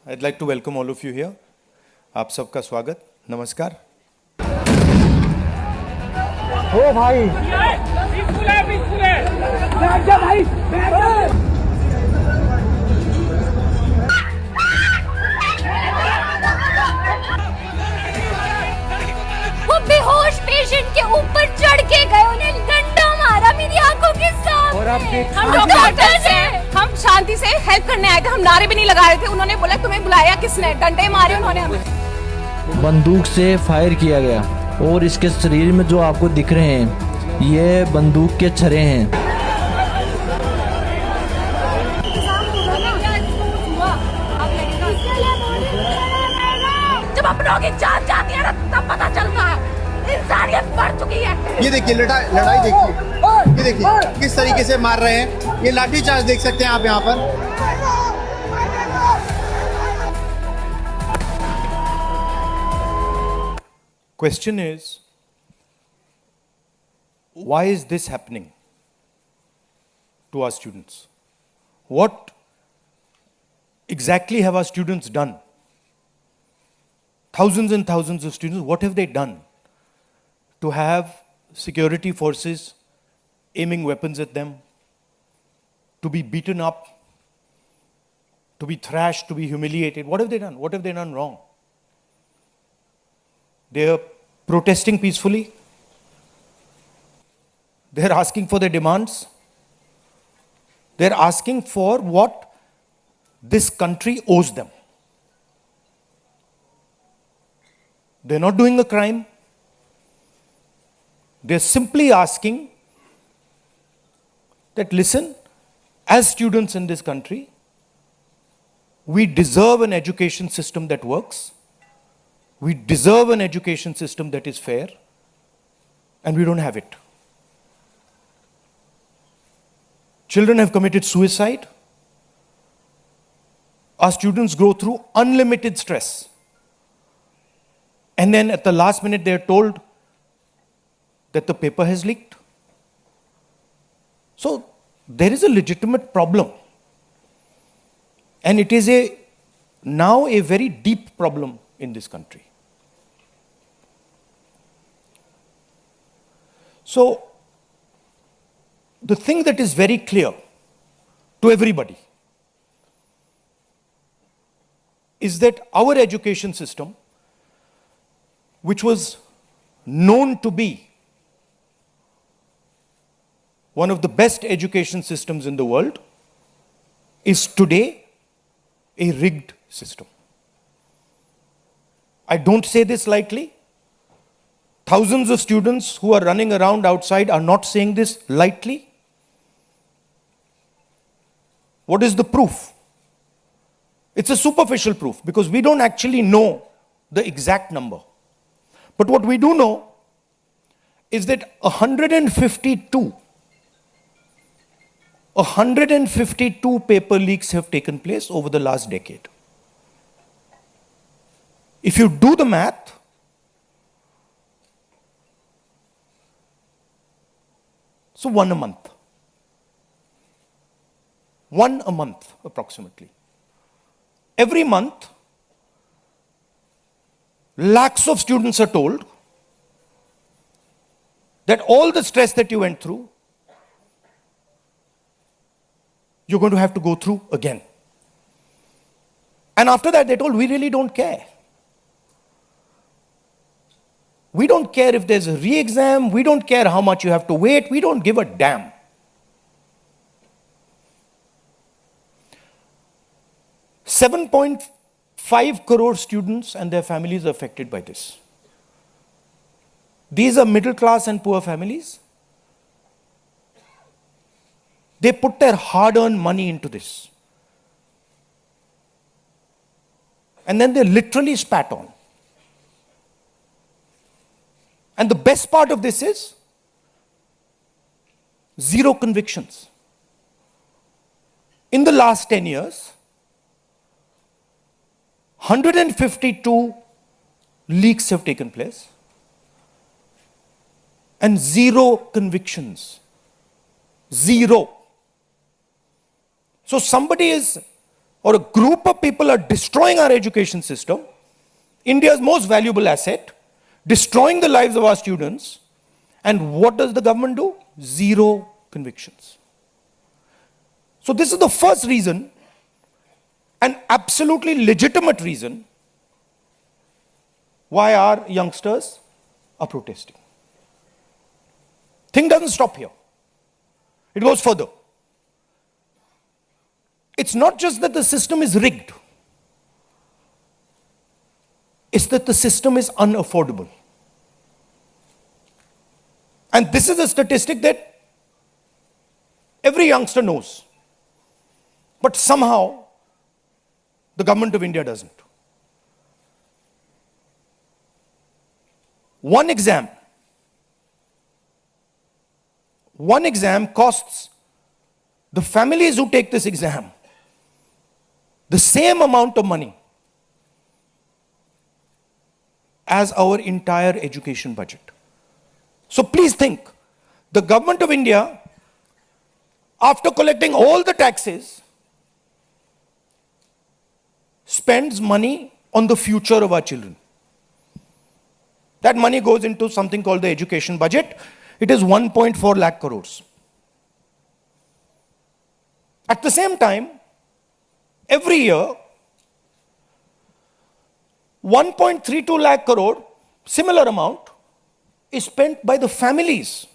I'd like to welcome all of you here. आप सबका स्वागत, नमस्कार. ओ भाई बैठ जा भाई बैठ जा। वो बेहोश पेशेंट के ऊपर चढ़ के गए, उन्हें डंडा मारा मेरी आंखों के सामने। और आप देख हम डॉक्टर्स हैं, हम शांति से हेल्प करने आए थे, हम नारे भी नहीं लगा रहे थे। उन्होंने बोला तुम्हें बुलाया किसने, डंडे मारे उन्होंने हमें। बंदूक से फायर किया गया और इसके शरीर में जो आपको दिख रहे हैं ये बंदूक के छर्रे हैं। जब अपनों की जान जाती है ना तब पता चलता है इंसानियत मर चुकी है। ये देखिए लड़ाई देखिए, ये देखिए किस तरीके से मार रहे हैं। ये लाठी चार्ज देख सकते हैं आप यहाँ पर। Question is, why is this happening to our students? What exactly have our students done? Thousands and thousands of students, what have they done to have security forces aiming weapons at them, to be beaten up, to be thrashed, to be humiliated? What have they done? What have they done wrong? They are protesting peacefully. They are asking for their demands. They are asking for what this country owes them. They are not doing a crime. They are simply asking that, listen, as students in this country, we deserve an education system that works. We deserve an education system that is fair, and we don't have it. Children have committed suicide. Our students go through unlimited stress. And then at the last minute, they are told that the paper has leaked. So there is a legitimate problem. And it is now a very deep problem in this country. So, the thing that is very clear to everybody is that our education system, which was known to be one of the best education systems in the world, is today a rigged system. I don't say this lightly. Thousands of students who are running around outside are not saying this lightly. What is the proof? It's a superficial proof because we don't actually know the exact number. But what we do know is that 152 paper leaks have taken place over the last decade. If you do the math, so one a month approximately. Every month, lakhs of students are told that all the stress that you went through, you're going to have to go through again. And after that, they're told, we really don't care. We don't care if there's a re-exam. We don't care how much you have to wait. We don't give a damn. $7.5 crore students and their families are affected by this. These are middle class and poor families. They put their hard-earned money into this. And then they literally spat on. And the best part of this is zero convictions. In the last 10 years, 152 leaks have taken place and zero convictions. Zero. So somebody is or a group of people are destroying our education system, India's most valuable asset, destroying the lives of our students, and what does the government do? Zero convictions. So this is the first reason, an absolutely legitimate reason, why our youngsters are protesting. Thing doesn't stop here. It goes further. It's not just that the system is rigged. It's that the system is unaffordable. And this is a statistic that every youngster knows. But somehow, the government of India doesn't. One exam costs the families who take this exam the same amount of money as our entire education budget. So please think, the government of India, after collecting all the taxes, spends money on the future of our children. That money goes into something called the education budget. It is 1.4 lakh crores. At the same time, every year, 1.32 lakh crore, similar amount, is spent by the families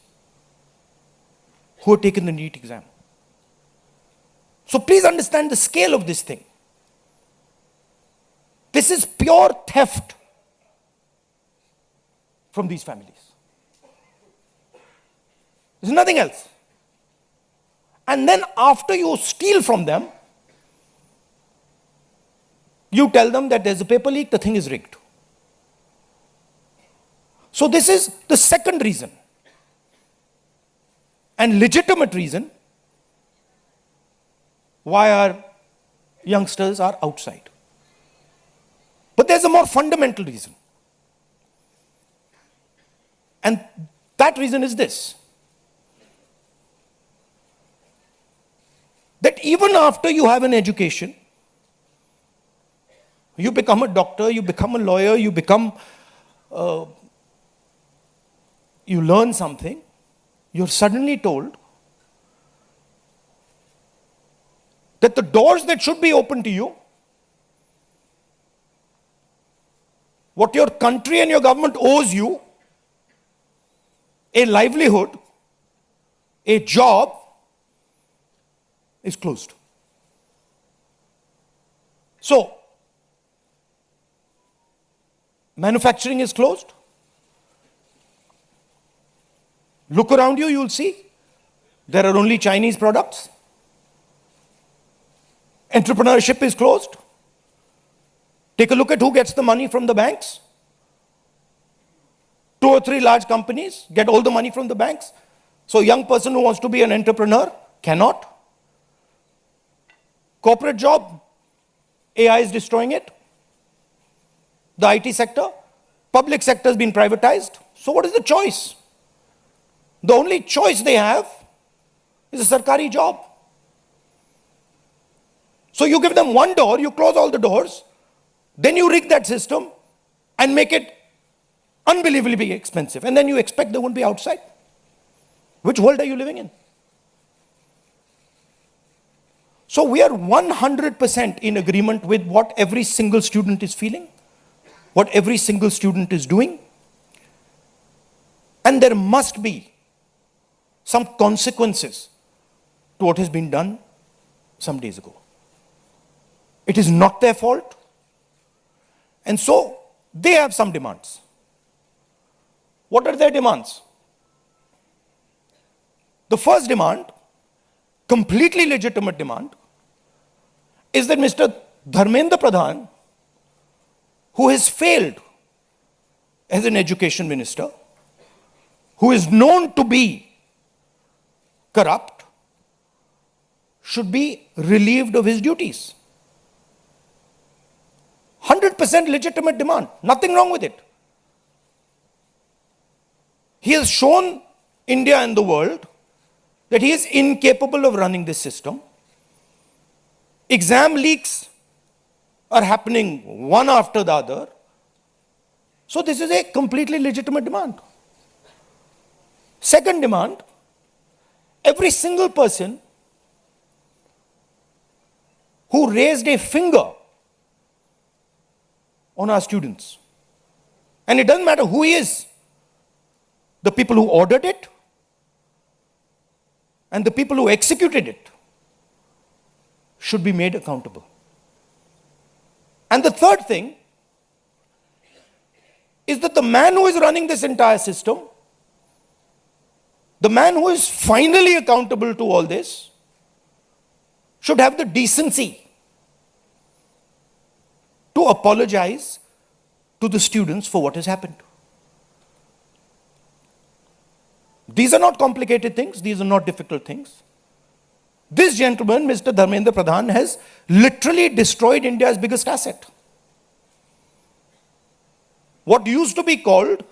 who have taken the NEET exam. So please understand the scale of this thing. This is pure theft from these families. There's nothing else. And then after you steal from them, you tell them that there's a paper leak, the thing is rigged. So this is the second reason, and legitimate reason, why our youngsters are outside. But there's a more fundamental reason. And that reason is this: that even after you have an education, you become a doctor, you become a lawyer, you learn something, you're suddenly told that the doors that should be open to you, what your country and your government owes you, a livelihood, a job, is closed. So, manufacturing is closed. Look around you, you'll see there are only Chinese products. Entrepreneurship is closed. Take a look at who gets the money from the banks. 2 or 3 large companies get all the money from the banks. So a young person who wants to be an entrepreneur cannot. Corporate job, AI is destroying it. The IT sector, public sector has been privatized. So what is the choice? The only choice they have is a sarkari job. So you give them one door, you close all the doors, then you rig that system and make it unbelievably expensive. And then you expect they won't be outside. Which world are you living in? So we are 100% in agreement with what every single student is feeling, what every single student is doing. And there must be some consequences to what has been done some days ago. It is not their fault. And so they have some demands. What are their demands? The first demand, completely legitimate demand, is that Mr. Dharmendra Pradhan, who has failed as an education minister, who is known to be corrupt, should be relieved of his duties. 100% legitimate demand. Nothing wrong with it. He has shown India and the world that he is incapable of running this system. Exam leaks are happening one after the other. So this is a completely legitimate demand. Second demand, every single person who raised a finger on our students, and it doesn't matter who he is, the people who ordered it and the people who executed it should be made accountable. And the third thing is that the man who is running this entire system, the man who is finally accountable to all this, should have the decency to apologize to the students for what has happened. These are not complicated things, these are not difficult things. This gentleman, Mr. Dharmendra Pradhan, has literally destroyed India's biggest asset. What used to be called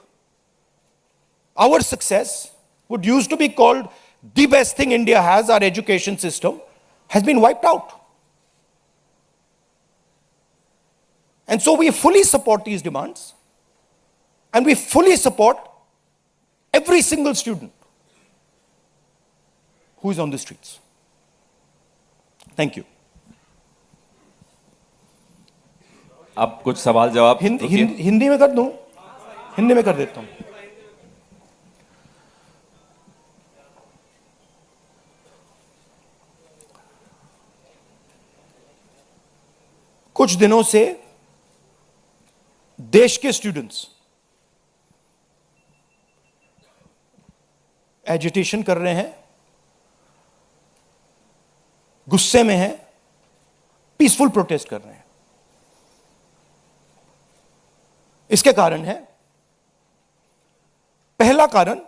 our success, what used to be called the best thing India has, our education system, has been wiped out. And so we fully support these demands, and we fully support every single student who is on the streets. Thank you. अब कुछ सवाल जवाब हिंदी में कर दूं? हिंदी में कर देता हूं. कुछ दिनों से देश के स्टूडेंट्स एजिटेशन कर रहे हैं, गुस्से में हैं, पीसफुल प्रोटेस्ट कर रहे हैं. इसके कारण है, पहला कारण,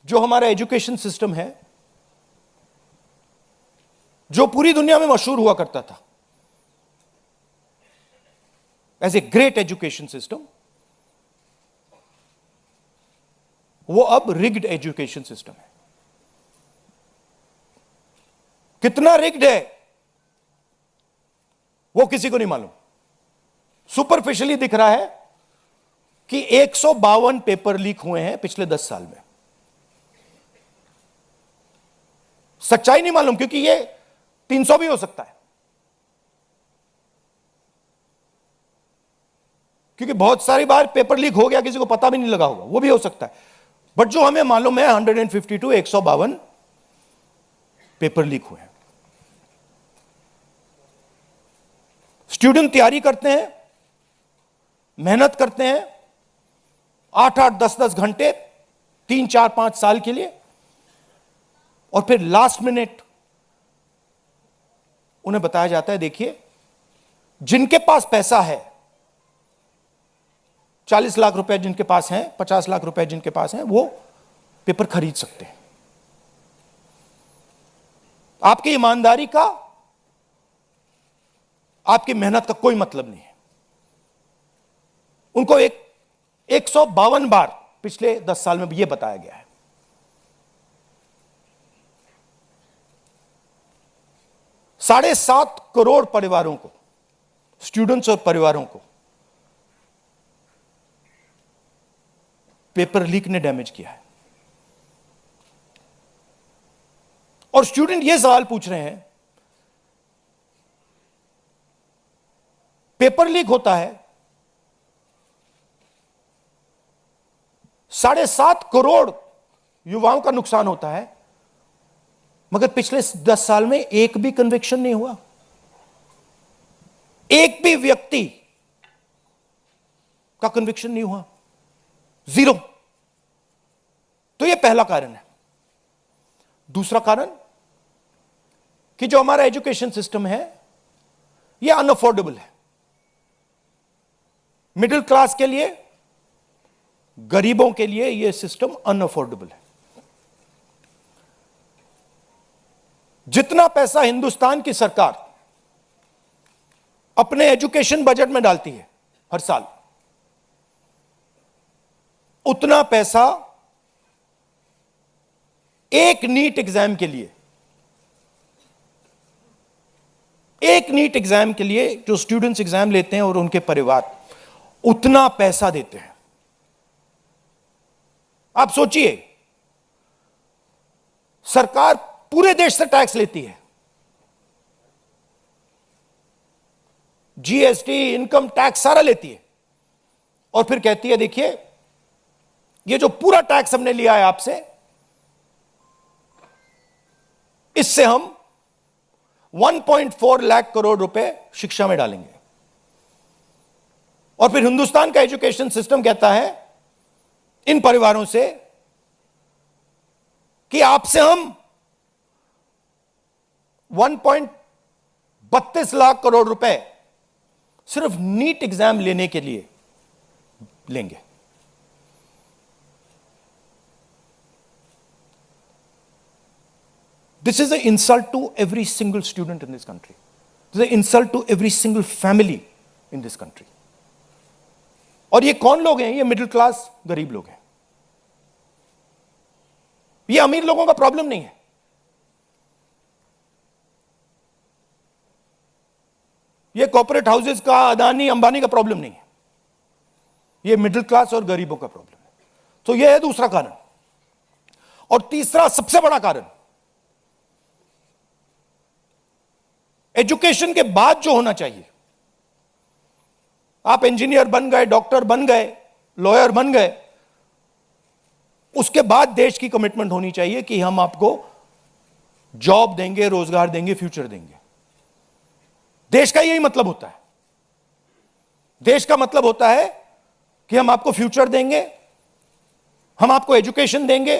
जो हमारा एजुकेशन सिस्टम है, जो पूरी दुनिया में मशहूर हुआ करता था as a great education system, वो अब रिग्ड एजुकेशन सिस्टम है. कितना रिग्ड है वो किसी को नहीं मालूम. सुपरफिशियली दिख रहा है कि 152 पेपर लीक हुए हैं पिछले 10 साल में. सच्चाई नहीं मालूम, क्योंकि ये 300 भी हो सकता है, क्योंकि बहुत सारी बार पेपर लीक हो गया, किसी को पता भी नहीं लगा होगा, वो भी हो सकता है. बट जो हमें मालूम है 152 152 पेपर लीक हुए हैं. स्टूडेंट तैयारी करते हैं, मेहनत करते हैं 8-8 10-10 घंटे 3-4-5 साल के लिए, और फिर लास्ट मिनट उन्हें बताया जाता है, देखिए जिनके पास पैसा है, 40 लाख रुपए जिनके पास हैं, 50 लाख रुपए जिनके पास हैं, वो पेपर खरीद सकते हैं. आपकी ईमानदारी का, आपकी मेहनत का कोई मतलब नहीं है. उनको 152 बार पिछले 10 साल में यह बताया गया है. $7.5 करोड़ परिवारों को, स्टूडेंट्स और परिवारों को पेपर लीक ने डैमेज किया है. और स्टूडेंट यह सवाल पूछ रहे हैं, पेपर लीक होता है, 7.5 करोड़ युवाओं का नुकसान होता है, मगर पिछले 10 साल में एक भी कन्विक्शन नहीं हुआ, एक भी व्यक्ति का कन्विक्शन नहीं हुआ, 0. तो यह पहला कारण है. दूसरा कारण कि जो हमारा एजुकेशन सिस्टम है यह अनअफोर्डेबल है. मिडिल क्लास के लिए, गरीबों के लिए यह सिस्टम अनअफोर्डेबल है. जितना पैसा हिंदुस्तान की सरकार अपने एजुकेशन बजट में डालती है हर साल, उतना पैसा एक नीट एग्जाम के लिए एक नीट एग्जाम के लिए जो स्टूडेंट्स एग्जाम लेते हैं और उनके परिवार उतना पैसा देते हैं। आप सोचिए, सरकार पूरे देश से टैक्स लेती है, जीएसटी, इनकम टैक्स सारा लेती है, और फिर कहती है देखिए ये जो पूरा टैक्स हमने लिया है आपसे, इससे हम 1.4 लाख करोड़ रुपए शिक्षा में डालेंगे। और फिर हिंदुस्तान का एजुकेशन सिस्टम कहता है इन परिवारों से कि आपसे हम 1.32 लाख करोड़ रुपए सिर्फ नीट एग्जाम लेने के लिए लेंगे। This is an insult to every single student in this country. This is an insult to every single family in this country. और ये कौन लोग हैं? ये मिडिल क्लास गरीब लोग हैं। ये अमीर लोगों का प्रॉब्लम नहीं है। ये कॉर्पोरेट हाउसेस का, अदानी अंबानी का प्रॉब्लम नहीं है। ये मिडिल क्लास और गरीबों का प्रॉब्लम है। तो ये है दूसरा कारण। और तीसरा सबसे बड़ा कारण, एजुकेशन के बाद जो होना चाहिए, आप इंजीनियर बन गए, डॉक्टर बन गए, लॉयर बन गए, उसके बाद देश की कमिटमेंट होनी चाहिए कि हम आपको जॉब देंगे, रोजगार देंगे, फ्यूचर देंगे। देश का यही मतलब होता है। देश का मतलब होता है कि हम आपको फ्यूचर देंगे, हम आपको एजुकेशन देंगे,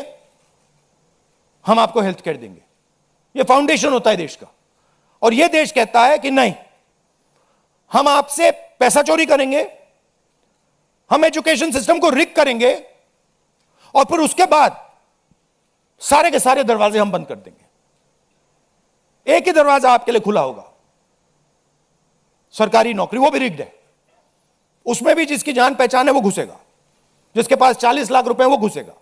हम आपको हेल्थ केयर देंगे। यह फाउंडेशन होता है देश का। और यह देश कहता है कि नहीं, हम आपसे पैसा चोरी करेंगे, हम एजुकेशन सिस्टम को रिग करेंगे, और फिर उसके बाद सारे के सारे दरवाजे हम बंद कर देंगे। एक ही दरवाजा आपके लिए खुला होगा, सरकारी नौकरी, वो भी रिग्ड है। उसमें भी जिसकी जान पहचान है वो घुसेगा, जिसके पास 40 लाख रुपए है वो घुसेगा।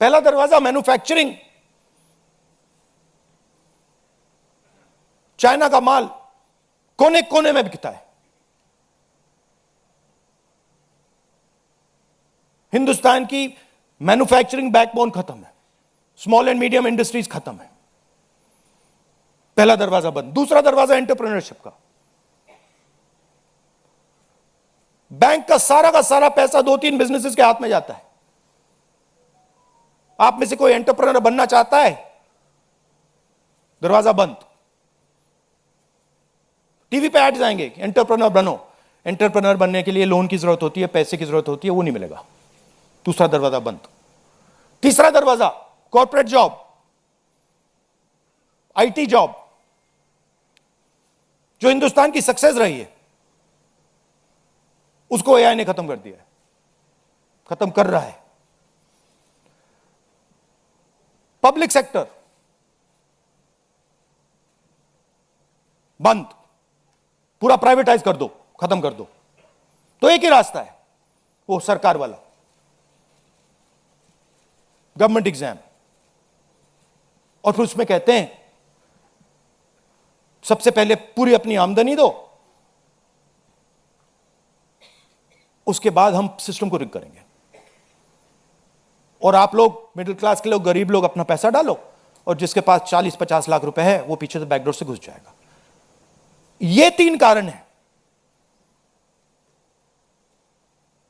पहला दरवाजा मैन्युफैक्चरिंग, चाइना का माल कोने कोने में बिकता है। हिंदुस्तान की मैन्युफैक्चरिंग बैकबोन खत्म है, स्मॉल एंड मीडियम इंडस्ट्रीज खत्म है। पहला दरवाजा बंद। दूसरा दरवाजा एंटरप्रेन्योरशिप का। बैंक का सारा पैसा 2-3 बिजनेसेस के हाथ में जाता है। आप में से कोई एंटरप्रेन्योर बनना चाहता है, दरवाजा बंद। टीवी पे एड्स आएंगे, एंटरप्रेन्योर बनो। एंटरप्रेन्योर बनने के लिए लोन की जरूरत होती है, पैसे की जरूरत होती है, वो नहीं मिलेगा। दूसरा दरवाजा बंद। तीसरा दरवाजा कॉर्पोरेट जॉब, आईटी जॉब, जो हिंदुस्तान की सक्सेस रही है, उसको एआई ने खत्म कर दिया है, खत्म कर रहा है। पब्लिक सेक्टर बंद, पूरा प्राइवेटाइज कर दो, खत्म कर दो। तो एक ही रास्ता है, वो सरकार वाला, गवर्नमेंट एग्जाम। और फिर उसमें कहते हैं सबसे पहले पूरी अपनी आमदनी दो, उसके बाद हम सिस्टम को रिग करेंगे। और आप लोग मिडिल क्लास के लोग, गरीब लोग अपना पैसा डालो, और जिसके पास 40-50 लाख रुपए है वो पीछे से बैकडोर से घुस जाएगा। ये 3 कारण है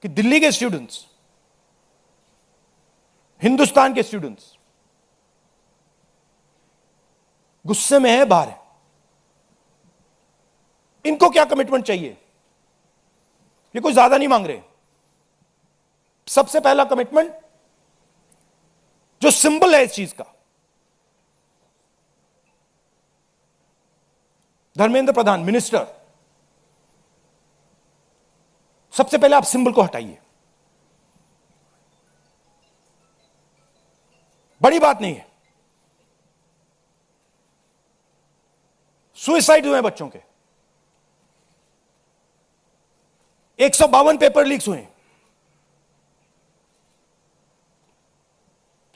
कि दिल्ली के स्टूडेंट्स, हिंदुस्तान के स्टूडेंट्स गुस्से में है, बाहर है। इनको क्या कमिटमेंट चाहिए? ये कोई ज्यादा नहीं मांग रहे। सबसे पहला कमिटमेंट जो सिंबल है इस चीज का, धर्मेंद्र प्रधान मिनिस्टर, सबसे पहले आप सिंबल को हटाइए। बड़ी बात नहीं है। सुसाइड हुए बच्चों के, 152 पेपर लीक्स हुए।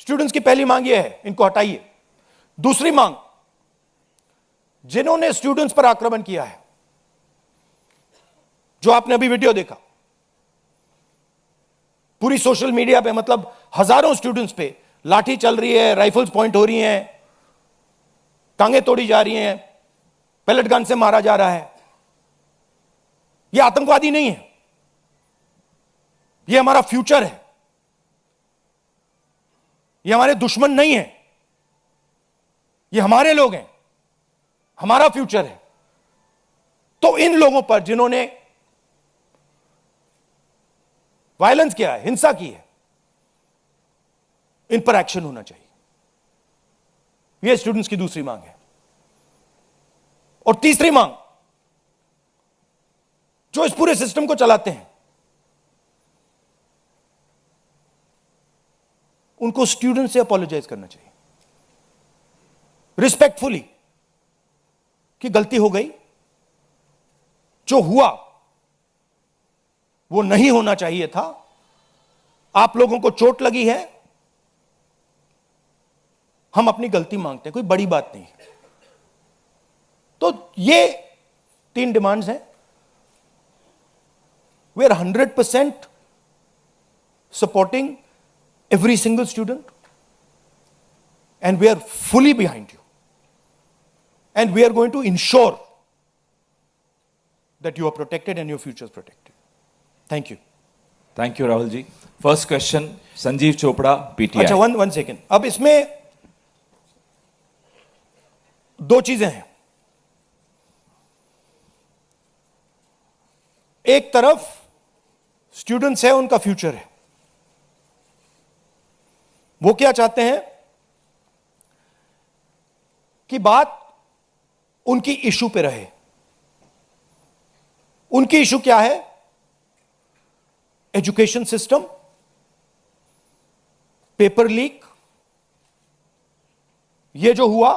स्टूडेंट्स की पहली मांग यह है, इनको हटाइए। दूसरी मांग, जिन्होंने स्टूडेंट्स पर आक्रमण किया है, जो आपने अभी वीडियो देखा, पूरी सोशल मीडिया पे, मतलब हजारों स्टूडेंट्स पे लाठी चल रही है, राइफल्स पॉइंट हो रही हैं, टांगे तोड़ी जा रही हैं, पैलेट गन से मारा जा रहा है। यह आतंकवादी नहीं है, यह हमारा फ्यूचर है, यह हमारे दुश्मन नहीं है, यह हमारे लोग हैं, हमारा फ्यूचर है। तो इन लोगों पर जिन्होंने वायलेंस किया है, हिंसा की है, इन पर एक्शन होना चाहिए। यह स्टूडेंट्स की दूसरी मांग है। और तीसरी मांग, जो इस पूरे सिस्टम को चलाते हैं, उनको स्टूडेंट से अपोलोजाइज करना चाहिए रिस्पेक्टफुली कि गलती हो गई, जो हुआ वो नहीं होना चाहिए था, आप लोगों को चोट लगी है, हम अपनी गलती मांगते हैं, कोई बड़ी बात नहीं है। तो ये 3 डिमांड्स हैं। We are 100% supporting every single student, and we are fully behind you, and we are going to ensure that you are protected and your future is protected. Thank you. Thank you Rahul ji. First question Sanjeev Chopra, PTI. अच्छा, one second. अब इसमें 2 चीजें हैं। एक तरफ students है, उनका future है, वो क्या चाहते हैं कि बात उनकी इशू पे रहे। उनकी इशू क्या है? एजुकेशन सिस्टम, पेपर लीक, ये जो हुआ,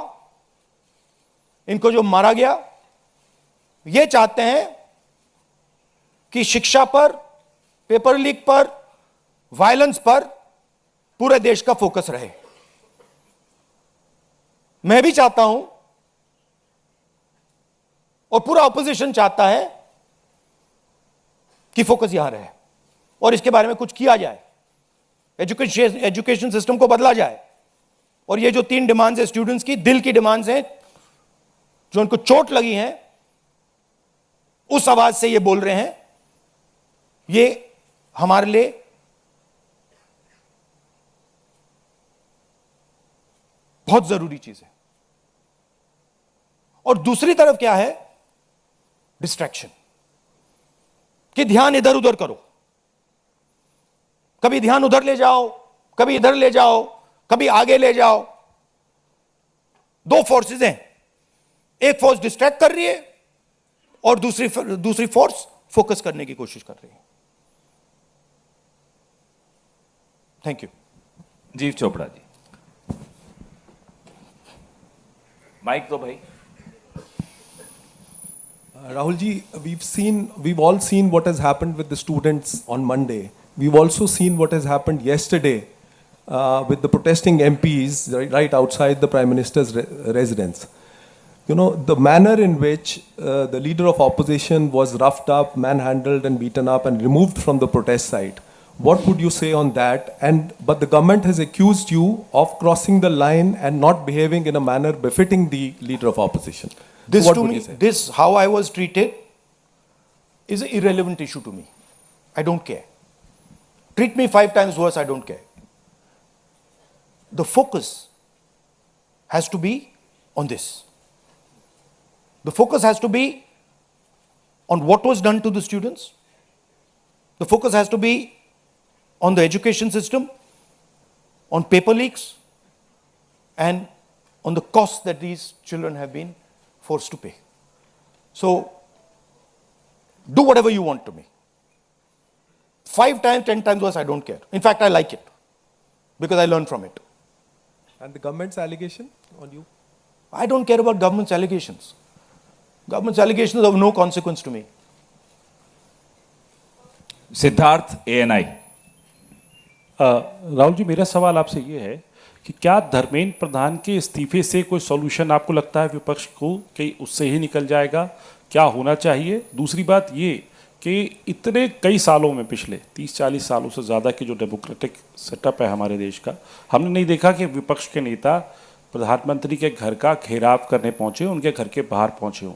इनको जो मारा गया, ये चाहते हैं कि शिक्षा पर, पेपर लीक पर, वायलेंस पर पूरे देश का फोकस रहे। मैं भी चाहता हूं और पूरा ऑपोजिशन चाहता है कि फोकस यहां रहे और इसके बारे में कुछ किया जाए, एजुकेशन सिस्टम को बदला जाए। और ये जो 3 डिमांड्स है स्टूडेंट्स की, दिल की डिमांड्स हैं, जो उनको चोट लगी हैं, उस आवाज से ये बोल रहे हैं, ये हमारे लिए बहुत जरूरी चीज है। और दूसरी तरफ क्या है? डिस्ट्रैक्शन, कि ध्यान इधर उधर करो, कभी ध्यान उधर ले जाओ, कभी इधर ले जाओ, कभी आगे ले जाओ। 2 फोर्सेस हैं, एक फोर्स डिस्ट्रैक्ट कर रही है और दूसरी फोर्स फोकस करने की कोशिश कर रही है। Thank you. जीव चोपड़ा जी, माइक दो भाई। Rahul ji, we've all seen what has happened with the students on Monday. We've also seen what has happened yesterday with the protesting MPs right outside the Prime Minister's residence. You know, the manner in which the leader of opposition was roughed up, manhandled and beaten up and removed from the protest site. What would you say on that? But the government has accused you of crossing the line and not behaving in a manner befitting the leader of opposition. This What to would me, you say? this how I was treated is an irrelevant issue to me. I don't care. Treat me 5 times worse, I don't care. The focus has to be on this. The focus has to be on what was done to the students. The focus has to be on the education system, on paper leaks, and on the costs that these children have been forced to pay. So, do whatever you want to me. 5 times, 10 times worse, I don't care. In fact, I like it because I learn from it. And the government's allegation on you? I don't care about government's allegations. Government's allegations are of no consequence to me. Siddharth, ANI। Rahul ji, मेरा सवाल आपसे ये है कि क्या धर्मेंद्र प्रधान के इस्तीफे से कोई सॉल्यूशन आपको लगता है विपक्ष को कि उससे ही निकल जाएगा? क्या होना चाहिए? दूसरी बात ये कि इतने कई सालों में, पिछले 30-40 सालों से ज़्यादा की जो डेमोक्रेटिक सेटअप है हमारे देश का, हमने नहीं देखा कि विपक्ष के नेता प्रधानमंत्री के घर का घेराव करने पहुंचे, उनके घर के बाहर पहुंचे हों।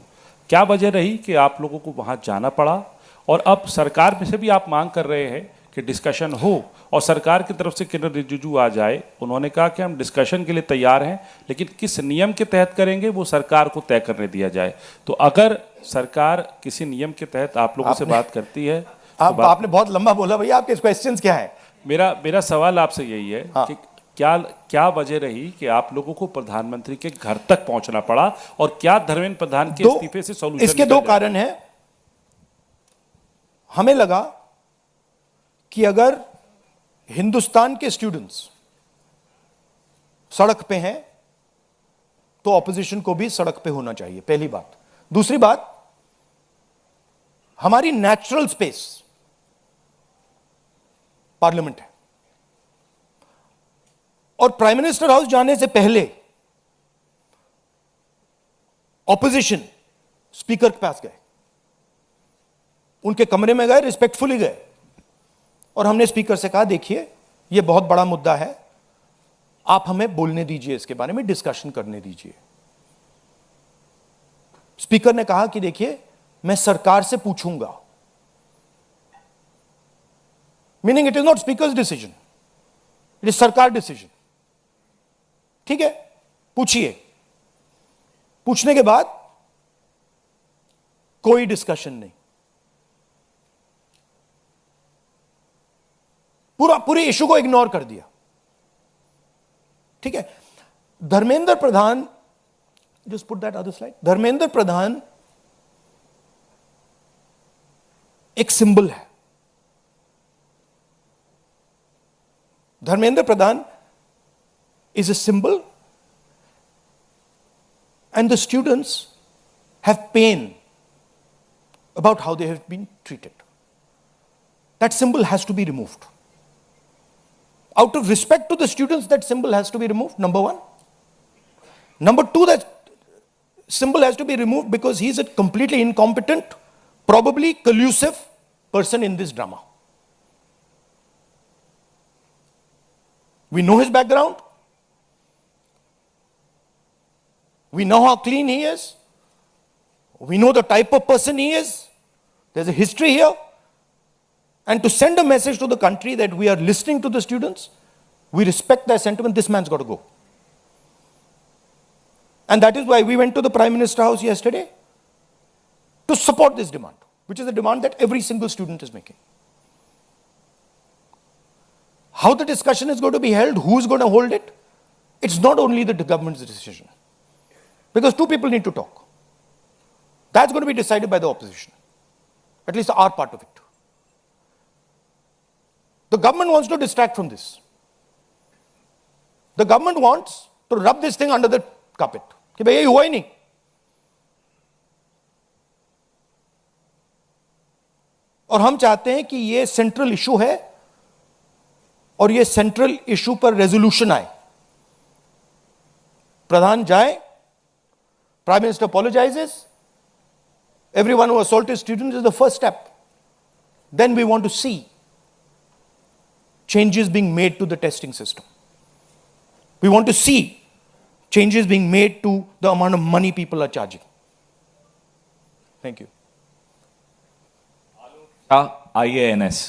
क्या वजह रही कि आप लोगों को वहां जाना पड़ा? और अब सरकार में से भी आप मांग कर रहे हैं कि डिस्कशन हो, और सरकार की तरफ से किरण रिजिजू आ जाए। उन्होंने कहा कि हम डिस्कशन के लिए तैयार हैं, लेकिन किस नियम के तहत करेंगे वो सरकार को तय करने दिया जाए। तो अगर सरकार किसी नियम के तहत आप लोगों से बात करती है, आपने बहुत लंबा बोला भैया, आपके क्वेश्चंस क्या है? मेरा सवाल आपसे यही है कि क्या वजह रही कि आप लोगों को प्रधानमंत्री के घर तक पहुंचना पड़ा, और क्या धर्मेंद्र प्रधान के इस्तीफे से सॉल्यूशन? इसके दो कारण हैं। हमें लगा कि अगर हिंदुस्तान के स्टूडेंट्स सड़क पे हैं तो ऑपोजिशन को भी सड़क पे होना चाहिए, पहली बात। दूसरी बात, हमारी नेचुरल स्पेस पार्लियामेंट है, और प्राइम मिनिस्टर हाउस जाने से पहले ऑपोजिशन स्पीकर के पास गए, उनके कमरे में गए, रिस्पेक्टफुली गए, और हमने स्पीकर से कहा देखिए यह बहुत बड़ा मुद्दा है, आप हमें बोलने दीजिए, इसके बारे में डिस्कशन करने दीजिए। स्पीकर ने कहा कि देखिए मैं सरकार से पूछूंगा, meaning it is not speakers decision, it is सरकार डिसीजन। ठीक है, पूछिए। पूछने के बाद कोई डिस्कशन नहीं, पूरे इशू को इग्नोर कर दिया। ठीक है, Dharmendra Pradhan, just put that other slide, Dharmendra Pradhan एक सिंबल है। धर्मेंद्र प्रधान is a symbol, and the students have pain about how they have been treated. That symbol has to be removed. Out of respect to the students, that symbol has to be removed, number one. Number two, that symbol has to be removed because he is a completely incompetent, probably collusive person in this drama. We know his background. We know how clean he is. We know the type of person he is. There's a history here. And to send a message to the country that we are listening to the students, we respect their sentiment, this man's got to go. And that is why we went to the Prime Minister House yesterday to support this demand, which is a demand that every single student is making. How the discussion is going to be held, who is going to hold it, it's not only the government's decision. Because two people need to talk. That's going to be decided by the opposition. At least our part of it. The government wants to distract from this. The government wants to rub this thing under the carpet. कि भाई ये हुआ ही नहीं. और हम चाहते हैं कि ये सेंट्रल इशू है, और ये सेंट्रल इशू पर रेजोल्यूशन आए. प्रधान जाए, Prime Minister apologizes. Everyone who assaulted students is the first step. Then we want to see changes being made to the testing system. We want to see changes being made to the amount of money people are charging. Thank you. IANS.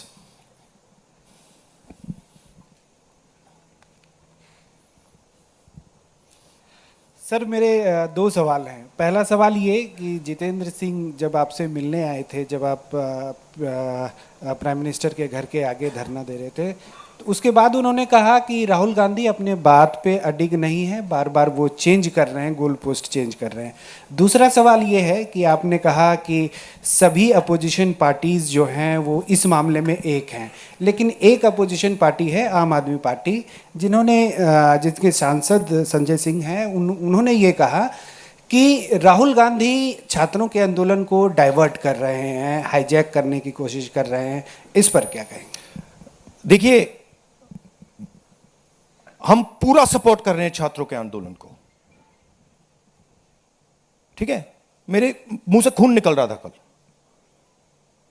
Sir मेरे दो सवाल हैं। पहला सवाल ये कि जितेंद्र सिंह जब आपसे मिलने आए थे, जब आप प्राइम मिनिस्टर के घर के आगे धरना दे रहे थे, तो उसके बाद उन्होंने कहा कि राहुल गांधी अपने बात पे अडिग नहीं है, बार बार वो चेंज कर रहे हैं, गोल पोस्ट चेंज कर रहे हैं। दूसरा सवाल ये है कि आपने कहा कि सभी अपोजिशन पार्टीज़ जो हैं वो इस मामले में एक हैं, लेकिन एक अपोजिशन पार्टी है आम आदमी पार्टी, जिसके सांसद संजय सिंह हैं, उन्होंने ये कहा कि राहुल गांधी छात्रों के आंदोलन को डाइवर्ट कर रहे हैं, हाईजैक करने की कोशिश कर रहे हैं। इस पर क्या कहेंगे? देखिए, हम पूरा सपोर्ट कर रहे हैं छात्रों के आंदोलन को, ठीक है? मेरे मुंह से खून निकल रहा था कल।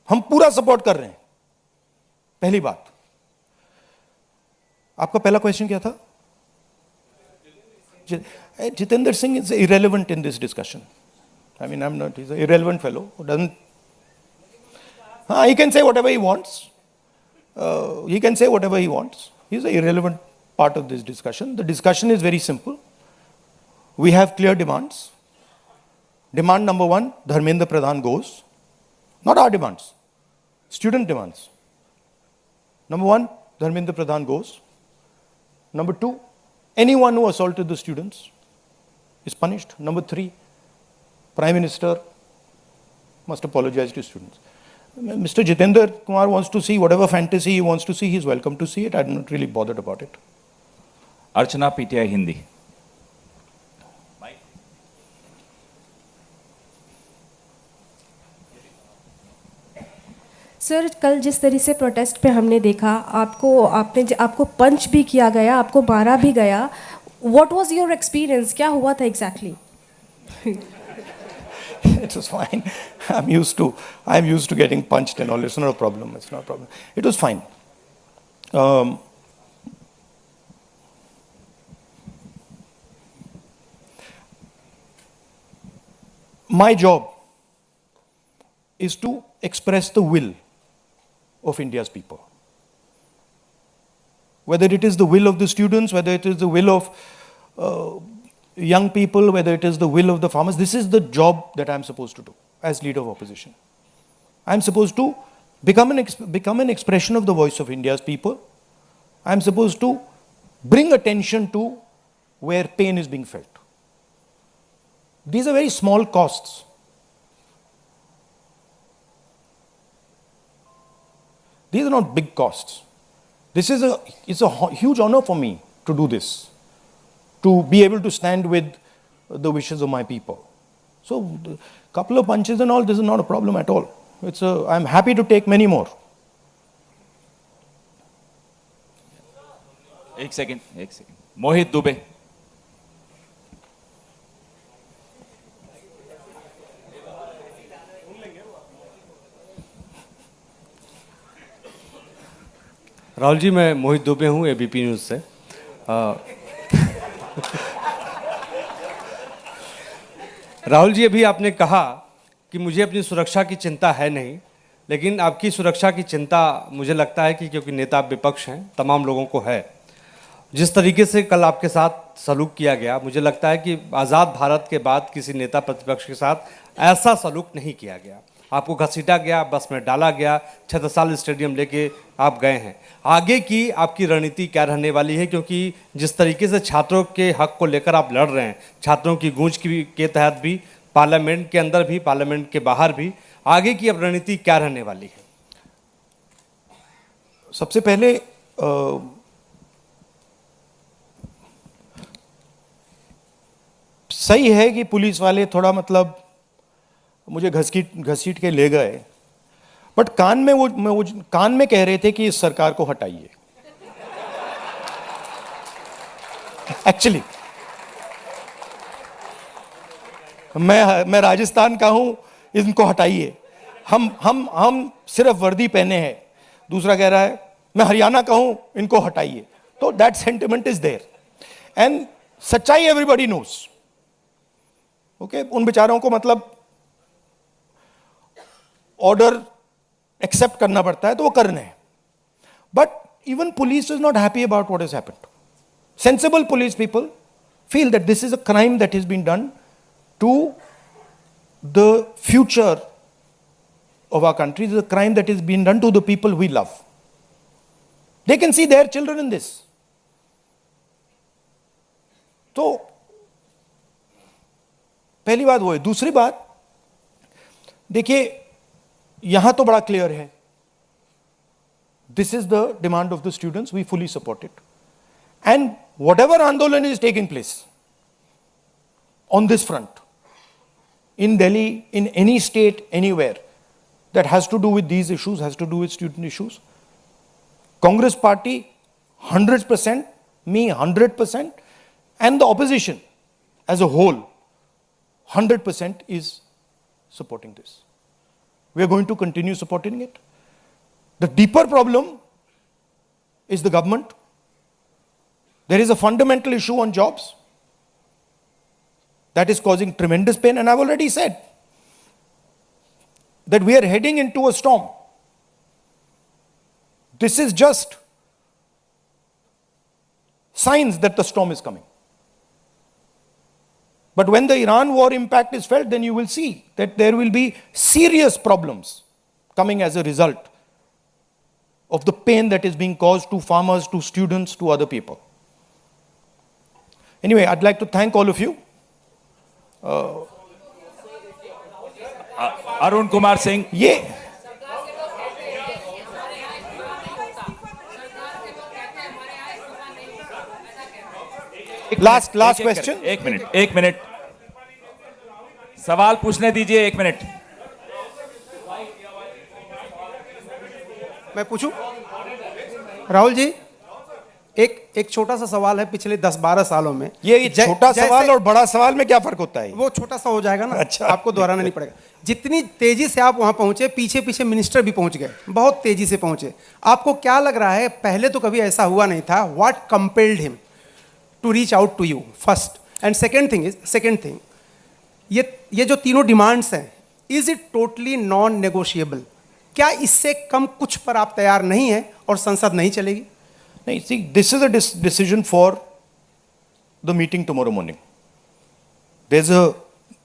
हम पूरा सपोर्ट कर रहे हैं, पहली बात। आपका पहला क्वेश्चन क्या था? Jitendra Singh is irrelevant in this discussion. I mean, he's an irrelevant fellow who doesn't. He can say whatever he wants. He can say whatever he wants. He's an irrelevant part of this discussion. The discussion is very simple. We have clear demands. Demand number one, Dharmendra Pradhan goes. Not our demands, student demands. Number one, Dharmendra Pradhan goes. Number two, anyone who assaulted the students is punished. Number three, Prime Minister must apologize to students. Mr. Jitendra Kumar wants to see whatever fantasy he wants to see, he's welcome to see it. I'm not really bothered about it. Archana PTI Hindi. Sir, कल जिस तरह से protest पे हमने देखा, आपको पंच भी किया गया, आपको मारा भी गया। What was your experience? क्या हुआ था exactly? It was fine. I'm used to getting punched and all. It's not a problem. It's not a problem. It was fine. My job is to express the will of India's people. Whether it is the will of the students, whether it is the will of young people, whether it is the will of the farmers, this is the job that I'm supposed to do as leader of opposition. I'm supposed to become an expression of the voice of India's people. I'm supposed to bring attention to where pain is being felt. These are very small costs. These are not big costs. It's a huge honor for me to do this, to be able to stand with the wishes of my people. So, a couple of punches and all, this is not a problem at all. I'm happy to take many more. एक second मोहित दुबे। राहुल जी, मैं मोहित दुबे हूँ ABP news से। राहुल जी, अभी आपने कहा कि मुझे अपनी सुरक्षा की चिंता है नहीं, लेकिन आपकी सुरक्षा की चिंता मुझे लगता है कि क्योंकि नेता विपक्ष हैं, तमाम लोगों को है। जिस तरीके से कल आपके साथ सलूक किया गया, मुझे लगता है कि आज़ाद भारत के बाद किसी नेता प्रतिपक्ष के साथ ऐसा सलूक नहीं किया गया। आपको घसीटा गया, बस में डाला गया, छत्रसाल स्टेडियम लेके आप गए हैं। आगे की आपकी रणनीति क्या रहने वाली है? क्योंकि जिस तरीके से छात्रों के हक को लेकर आप लड़ रहे हैं, छात्रों की गूंज के तहत भी, पार्लियामेंट के अंदर भी, पार्लियामेंट के बाहर भी, आगे की अब रणनीति क्या रहने वाली है? सबसे पहले सही है कि पुलिस वाले थोड़ा मुझे घसीट के ले गए, बट कान में कह रहे थे कि इस सरकार को हटाइए। एक्चुअली मैं राजस्थान का हूं, इनको हटाइए। हम सिर्फ वर्दी पहने हैं। दूसरा कह रहा है मैं हरियाणा का हूं, इनको हटाइए। तो that sentiment is there and सच्चाई एवरीबॉडी नोस। ओके, उन बेचारों को ऑर्डर एक्सेप्ट करना पड़ता है, तो वो करने हैं। But even police is not happy about what has happened. Sensible police people feel that this is a crime that is been done to the future of our country. This is a crime that is being done to the people we love. They can see their children in this. तो पहली बात वो है। दूसरी बात, देखिए यहां तो बड़ा क्लियर है, this is the demand of the students, we fully support it. And whatever आंदोलन is taking place on this front, in Delhi, in any state, anywhere, that has to do with these issues, has to do with student issues, Congress party 100% me 100%, and the opposition as a whole 100% is supporting this. We are going to continue supporting it. The deeper problem is the government. There is a fundamental issue on jobs that is causing tremendous pain, and I've already said that we are heading into a storm. This is just signs that the storm is coming. But when the Iran war impact is felt, then you will see that there will be serious problems coming as a result of the pain that is being caused to farmers, to students, to other people. Anyway, I'd like to thank all of you. Arun Kumar Singh, ये last question. एक minute सवाल पूछने दीजिए. 1 minute. मैं पूछूं? राहुल जी, एक छोटा सा सवाल है. पिछले 10-12 सालों में ये छोटा सवाल और बड़ा सवाल में क्या फर्क होता है? वो छोटा सा हो जाएगा ना. अच्छा, आपको दोहराना नहीं पड़ेगा. जितनी तेजी से आप वहां पहुंचे, पीछे पीछे मिनिस्टर भी पहुंच गए, बहुत तेजी से पहुंचे. आपको क्या लग रहा है, पहले तो कभी ऐसा हुआ नहीं था? What compelled him to reach out to you first? And second thing, ये जो तीनों डिमांड्स हैं, is it totally non negotiable? क्या इससे कम कुछ पर आप तैयार नहीं है और संसद नहीं चलेगी? नहीं, see, this is a decision for the meeting tomorrow morning. There's a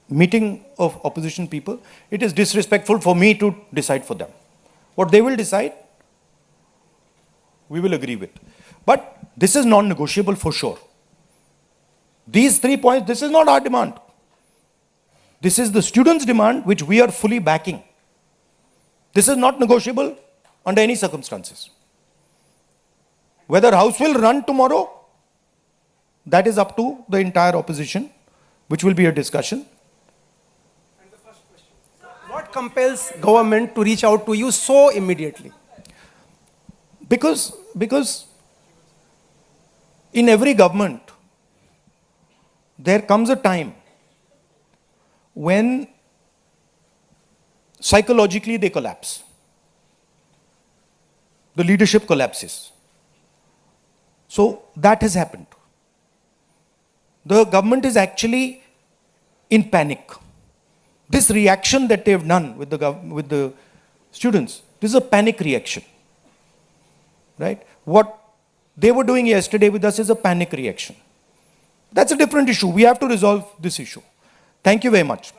meeting of opposition people. It is disrespectful for me to decide for them. What they will decide, we will agree with. But this is non-negotiable for sure. These 3 points, this is not our demand. This is the students' demand, which we are fully backing. This is not negotiable under any circumstances. Whether House will run tomorrow, that is up to the entire opposition, which will be a discussion. What compels government to reach out to you so immediately? Because in every government, there comes a time when psychologically they collapse. The leadership collapses. So that has happened. The government is actually in panic. This reaction that they have done with the students, this is a panic reaction, right? What they were doing yesterday with us is a panic reaction. That's a different issue. We have to resolve this issue. Thank you very much.